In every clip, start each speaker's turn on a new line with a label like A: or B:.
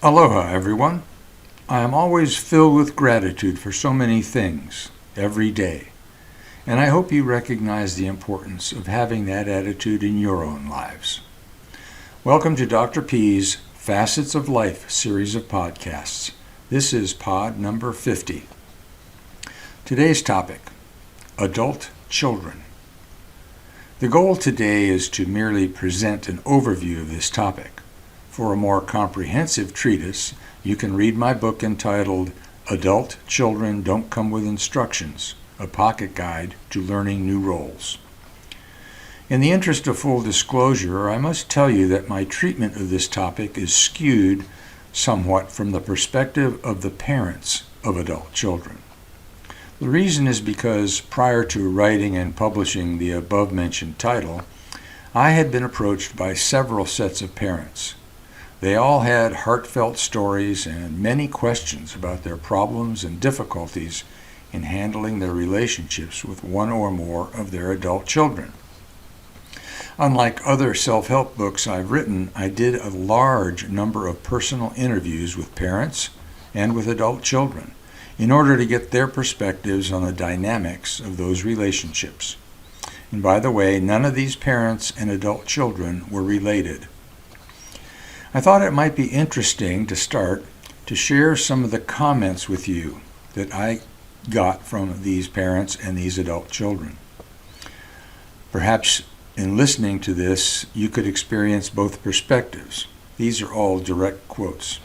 A: Aloha, everyone. I am always filled with gratitude for so many things every day, and I hope you recognize the importance of having that attitude in your own lives. Welcome to Dr. P's Facets of Life series of podcasts. This is pod number 50. Today's topic, adult children. The goal today is to merely present an overview of this topic. For a more comprehensive treatise, you can read my book entitled Adult Children Don't Come with Instructions, a pocket guide to learning new roles. In the interest of full disclosure, I must tell you that my treatment of this topic is skewed somewhat from the perspective of the parents of adult children. The reason is because prior to writing and publishing the above-mentioned title, I had been approached by several sets of parents. They all had heartfelt stories and many questions about their problems and difficulties in handling their relationships with one or more of their adult children. Unlike other self-help books I've written, I did a large number of personal interviews with parents and with adult children in order to get their perspectives on the dynamics of those relationships. And by the way, none of these parents and adult children were related. I thought it might be interesting to start to share some of the comments with you that I got from these parents and these adult children. Perhaps in listening to this, you could experience both perspectives. These are all direct quotes.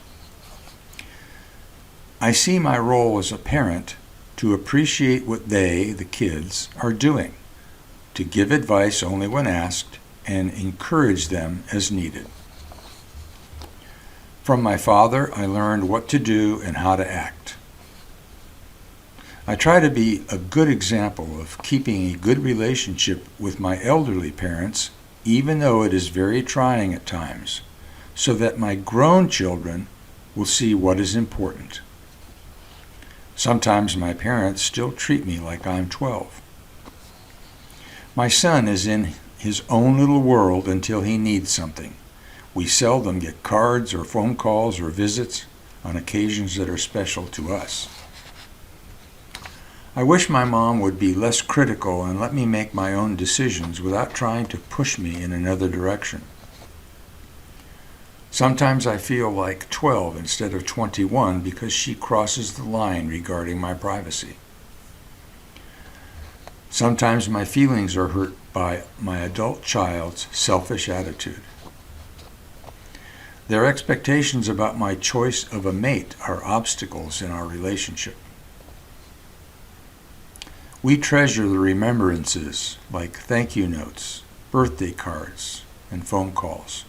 A: I see my role as a parent to appreciate what they, the kids, are doing, to give advice only when asked, and encourage them as needed. From my father, I learned what to do and how to act. I try to be a good example of keeping a good relationship with my elderly parents, even though it is very trying at times, so that my grown children will see what is important. Sometimes my parents still treat me like I'm 12. My son is in his own little world until he needs something. We seldom get cards or phone calls or visits on occasions that are special to us. I wish my mom would be less critical and let me make my own decisions without trying to push me in another direction. Sometimes I feel like 12 instead of 21 because she crosses the line regarding my privacy. Sometimes my feelings are hurt by my adult child's selfish attitude. Their expectations about my choice of a mate are obstacles in our relationship. We treasure the remembrances like thank you notes, birthday cards, and phone calls.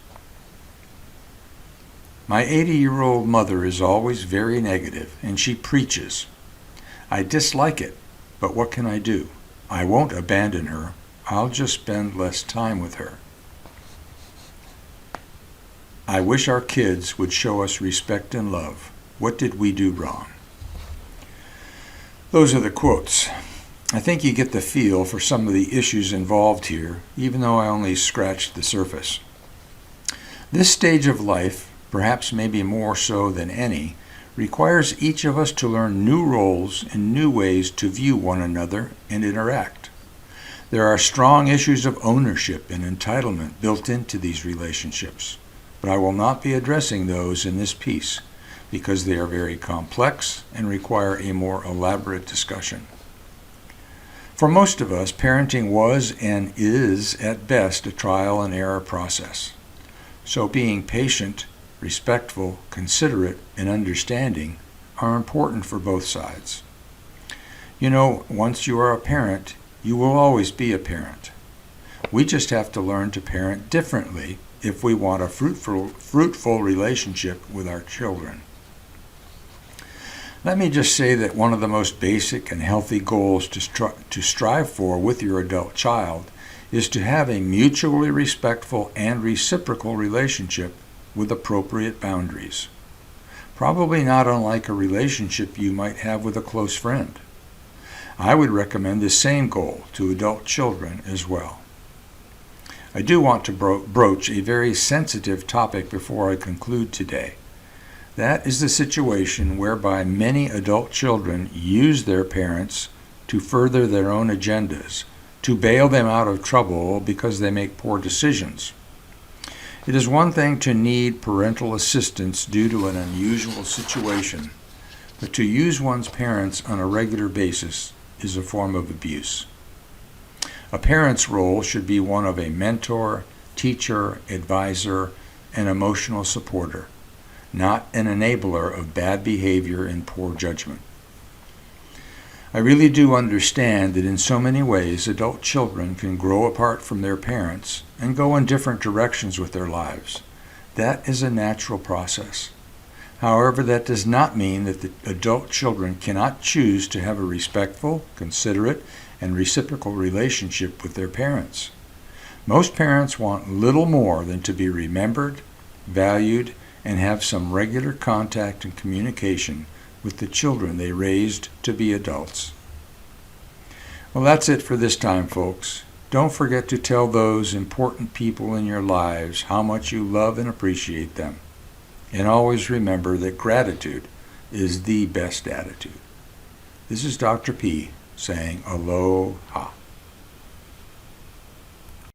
A: My 80-year-old mother is always very negative, and she preaches. I dislike it, but what can I do? I won't abandon her. I'll just spend less time with her. I wish our kids would show us respect and love. What did we do wrong? Those are the quotes. I think you get the feel for some of the issues involved here, even though I only scratched the surface. This stage of life, perhaps maybe more so than any, requires each of us to learn new roles and new ways to view one another and interact. There are strong issues of ownership and entitlement built into these relationships, but I will not be addressing those in this piece because they are very complex and require a more elaborate discussion. For most of us, parenting was and is at best a trial and error process. So being patient, respectful, considerate, and understanding are important for both sides. You know, once you are a parent, you will always be a parent. We just have to learn to parent differently if we want a fruitful relationship with our children. Let me just say that one of the most basic and healthy goals to strive for with your adult child is to have a mutually respectful and reciprocal relationship with appropriate boundaries. Probably not unlike a relationship you might have with a close friend. I would recommend the same goal to adult children as well. I do want to broach a very sensitive topic before I conclude today. That is the situation whereby many adult children use their parents to further their own agendas, to bail them out of trouble because they make poor decisions. It is one thing to need parental assistance due to an unusual situation, but to use one's parents on a regular basis is a form of abuse. A parent's role should be one of a mentor, teacher, advisor, and emotional supporter, not an enabler of bad behavior and poor judgment. I really do understand that in so many ways adult children can grow apart from their parents and go in different directions with their lives. That is a natural process. However, that does not mean that the adult children cannot choose to have a respectful, considerate, and reciprocal relationship with their parents. Most parents want little more than to be remembered, valued, and have some regular contact and communication with the children they raised to be adults. Well, that's it for this time, folks. Don't forget to tell those important people in your lives how much you love and appreciate them. And always remember that gratitude is the best attitude. This is Dr. P saying aloha.